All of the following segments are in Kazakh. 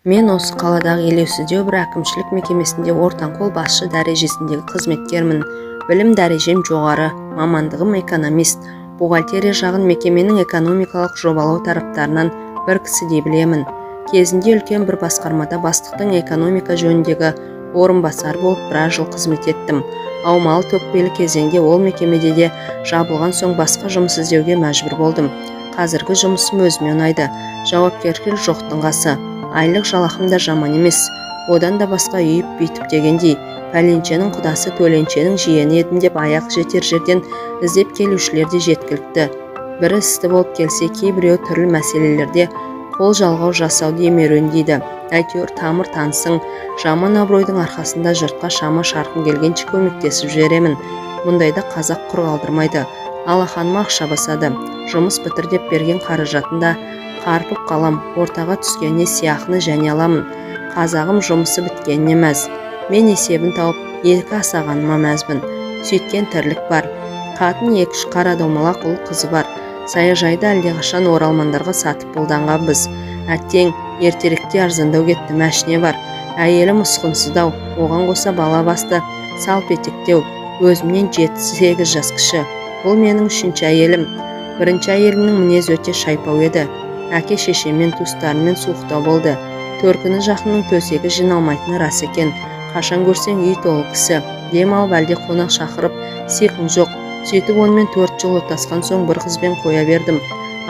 Мен осы қаладағы елеусіздеу бір әкімшілік мекемесінде ортаңқол басшы дәрежесіндегі қызметкермін. Білім дәрежем жоғары, мамандығым экономист. Бухгалтерия жағын мекеменің экономикалық жобалау тараптарынан бір кісідей білемін. Кезінде үлкен бір басқармада бастықтың экономика жөніндегі орынбасар болып біраз жыл қызмет еттім. Аумалы төкпелі кезеңде ол мекемеде де жабылған соң басқа жұмыс іздеуге мәжбүр болдым. Қазіргі жұмысым өзіме ұнайды. Жауапкершілік жоқтың қасы. Айлық жалақым да жаман емес. Одан да басқа үйіп бүйтіп дегендей, пәленшенің құдасы төленшенің жиені едім деп аяқ жетер жерден іздеп келушілер де жеткілікті. Бірі істі болып келсе, кейбіреу түрлі мәселелерде қол жалғау жасауды емеруіндейді. Әйтеуір тамыр танысың, жаман абыройдың арқасында жұртқа шама шарқын келгенше көмектесіп жіберемін. Мұндайда қазақ құр қалдырмайды. Алақаныма ақша басады. Жұмыс бітір деп берген қаражатында қарпып қалам, ортаға түскеніне сияқыны және аламын. Қазағым жұмысы біткеніне мәз. Мен есебін тауып, екі асағаныма мәзбін. Сөйткен тірлік бар. Қатын 2-3 қара домалақ ұл қызы бар. Саяжайды әлдеқашан оралмандарға сатып болданған біз. Әттең, ертеректе арзандау кетті, мәшіне бар. Әйелім ұсқынсыздау, оған қоса бала басты, салпетектеу, өзімнен 7-8 жас кіші. Бұл менің 3-ші әйелім. Бірінші әйелімнің мінез өте шайпау еді. Әке шешемен туыстарымен суықтау болды. Төркіні жақынның төсегі жиналмайтыны рас екен. Қашан көрсең үй толы кісі. Дем алып әлде қонақ шақырып, сиқым жоқ. Сөйтіп онымен 4 жыл отасқан соң бір қызбен қоя бердім.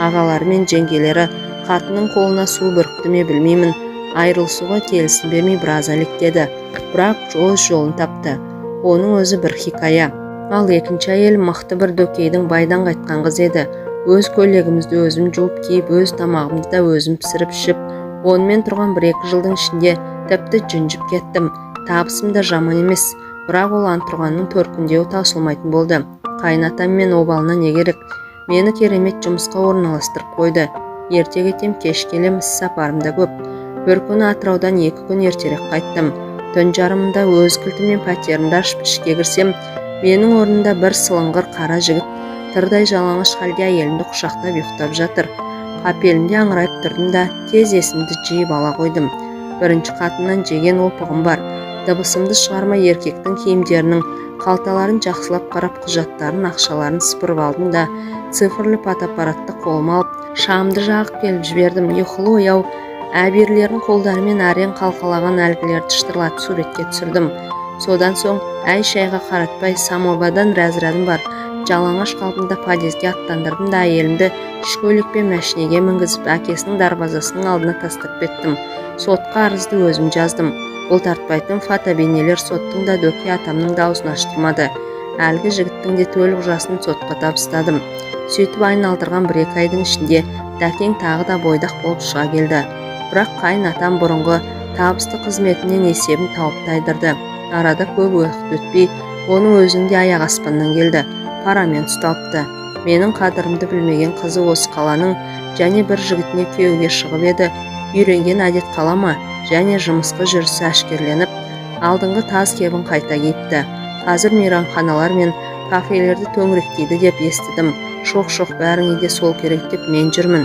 Ағалары мен жеңгелері қатының қолына су бүрікті ме білмеймін. Айырылысуға келісім бермей біраз әлектеді. Бірақ өз жолын тапты. Оның өзі бір хикая. Ал екінші әйел мықты бір дөкейдің байдан қайтқан қыз еді. Өз көйлегімізді өзім жуып киіп, өз тамағымды да өзім пісіріп ішіп, онымен тұрған 1-2 жылдың ішінде тіпті жүнжіп кеттім. Табысым да жаман емес, бірақ ол антұрғанның төркіндеу таусылмайтын болды. Қайнатам мен обалына не керек? Мені керемет жұмысқа орналастырып қойды. Ерте кетем, кеш келем, іс сапарым да көп. Бір күні Атыраудан 2 күн ертерек қайттым. Түн жарымында өз кілтімен пәтерімді ашып ішке кірсем, менің орнында бір сылыңғыр қара жігіт тырдай жалаңаш халде әйелімді құшақтап ұйықтап жатыр. Қапелімде аңырайып тұрдым да тез есімді жиып ала қойдым. Бірінші қатыннан жеген опығым бар. Дыбысымды шығармай еркектің киімдерінің қалталарын жақсылап қарап, құжаттарын, ақшаларын сыпырып алдым да цифрлы фотоаппаратты қолыма алып, шамды жағып келіп жібердім. Ұйқылы ояу әберлерін қолдарымен әрең қалқалаған әлгілерді шытырлатып суретке түсірдім. Содан соң әй шайға қаратпай самобадан рәзірадым бар. Жалаңаш қалпында подъезге аттандырдым да әйелімді шкөлікпен мәшинеге мінгізіп, әкесінің дарбазасының алдына тастап кеттім. Сотқа арызды өзім жаздым. Бұлтартпайтын фотобейнелер соттың да дөке атамның даусын аштырмады. Әлгі жігіттің де төлік жасын сотқа табыстадым. Сөйтіп айналдырған 1-2 айдың ішінде дәкең тағы да бойдақ болып шыға келді. Бірақ қайынатам бұрынғы табысты қызметінен есебін тауып тайдырды. Арада көп уақыт өтпей, оның өзінде аяқ аспаннан келді. Парамен ұсталыпты. Менің қадірімді білмеген қызы осы қаланың және бір жігітіне күйеуге шығып еді. Үйренген әдет қала ма? Және жұмысқа жүрісі әшкерленіп, алдыңғы таз кебін қайта киіпті. Қазір мейрамханалар мен кафелерді төңіректейді деп естідім. Шоқ бәріңе де сол керек деп мен жүрмін.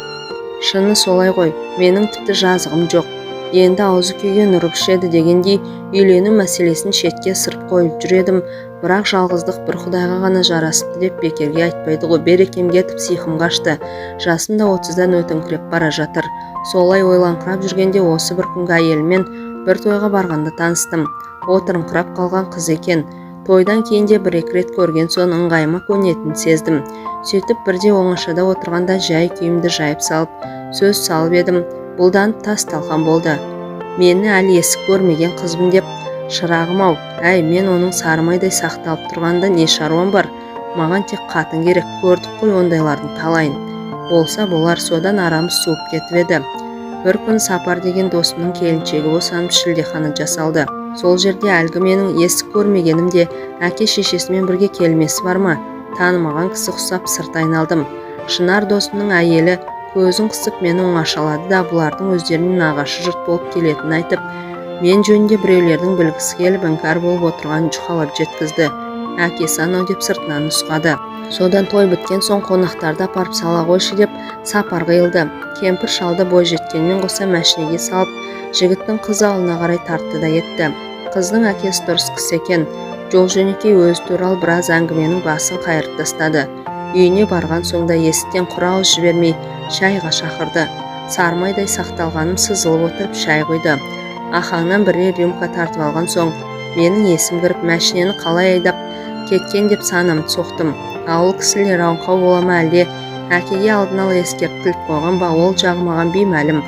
Шыны солай ғой, менің тіпті жазығым жоқ. Енді аузы күйген ұрып ішеді дегендей үйлену мәселесін шетке сырып қойып жүредім. Бірақ жалғыздық бір Құдайға ғана жарасыпты деп бекерге айтпайды ғой. Берекем кетіп сиқым қашты. Жасым да 30-дан өтіңкіреп бара жатыр. Солай ойланқырап жүргенде осы бір күнгі әйелмен бір тойға барғанда таныстым. Отырыңқырап қалған қыз екен. Тойдан кейін де 1-2 рет көрген соң ыңғайыма көнетінін сездім. Сөйтіп бірде оңашада отырғанда жай күйімді жайып салып, сөз салып едім. Бұлданып тас талқан болды. Мені әлі есік көрмеген қызбын деп, шырағым-ау, әй, мен оның сарымайдай сақталып тұрғанда не шаруам бар? Маған тек қатын керек, көрдік қой ондайлардың талайын. Болса болар, содан арамыз суып кетіп еді. Бір күн Сапар деген досымның келіншегі босанып шілдехана жасалды. Сол жерде әлгі менің есік көрмегенім де әке шешесімен бірге келмесі бар ма? Танымаған кісі құсап сырт айналдым. Шынар досымның әйелі көзін қысып мені оңашалады да бұлардың өздерінің нағашы жұрт болып келетінін айтып, мен жөнінде біреулердің білгісі келіп іңкәр болып отырған жұқалап жеткізді. Әкесі анау деп сыртынан нұсқады. Содан той біткен соң қонақтарды апарып сала қойшы деп Сапар қиылды. Кемпір шалды бой жеткенмен қоса мәшинеге салып Жігіттің қыз ауылына қарай тартты да етті. Қыздың әкесі дұрыс кісі екен. Жол жөнекей өзі туралы біраз әңгіменің басын қайырып тастады. Үйіне барған соң да есіктен құр ауыз жібермей шайға шақырды. Сармайдай сақталғаным сызылып отырып шай құйды. Ахаңнан бірер рюмка тартып алған соң менің есім кіріп мәшинені қалай айдап кеткен деп санамды соқтым. Ауыл кісілер аңқау бола ма әлде әкеге алдын ала ескертіліп қойған ба, ол жағы маған беймәлім.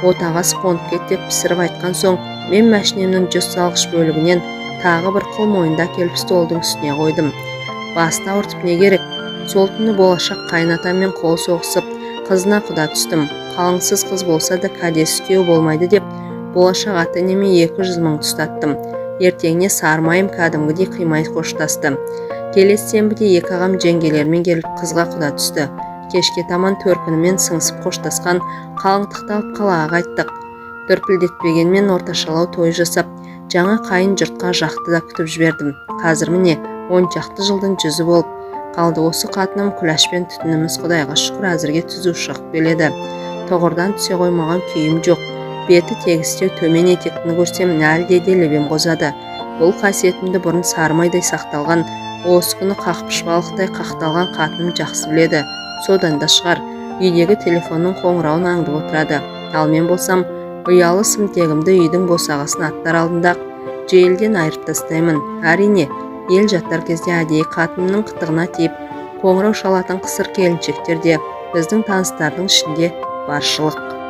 Отағасы қонып кет деп пісіріп айтқан соң мен мәшинемнің жүз салғыш бөлігінен тағы бір қыл мойында келіп столдың үстіне қойдым. Басты ауыртып не керек? Сол түні болашақ қайнатаммен қол соғысып қызына құда түстім. Қалыңсыз қыз болса да кәдесі күйеу болмайды деп болашақ ата-енеме 200 мың ұстаттым. Ертеңіне Сармайым кәдімгідей қимай қоштасты. Келесі сенбіде екі ағам жеңгелермен келіп қызға құда түсті. Кешке таман төркінімен сыңсып қоштасқан қалыңдықты алып қалаға қайттық. Дүрпілдетпегенмен орташалау той жасап, жаңа қайын жұртқа жақты да күтіп жібердім. Қазір міне 10 шақты жылдың жүзі болып қалды. Осы қатыным күләшпен түтініміз Құдайға шүкір әзірге түзу шығып келеді. Тоғырдан түсе қоймаған күйім жоқ. Беті тегістеу төмен етектіні көрсем әлде де лебем қозады. Бұл қасиетімді бұрын Сармайдай сақталған, осы күні қақпыш балықтай қақталған қатыным жақсы біледі. Содан да шығар, үйдегі телефонның қоңырауын аңдып отырады. Ал мен болсам, ұялы сымтегімді үйдің босағасын аттар алдында желден айырып тастаймын. Әрине, ел жаттар кезде әдейі қатынымның қытығына тиіп, қоңырау шалатын қысыр келіншектер де біздің таныстардың ішінде баршылық.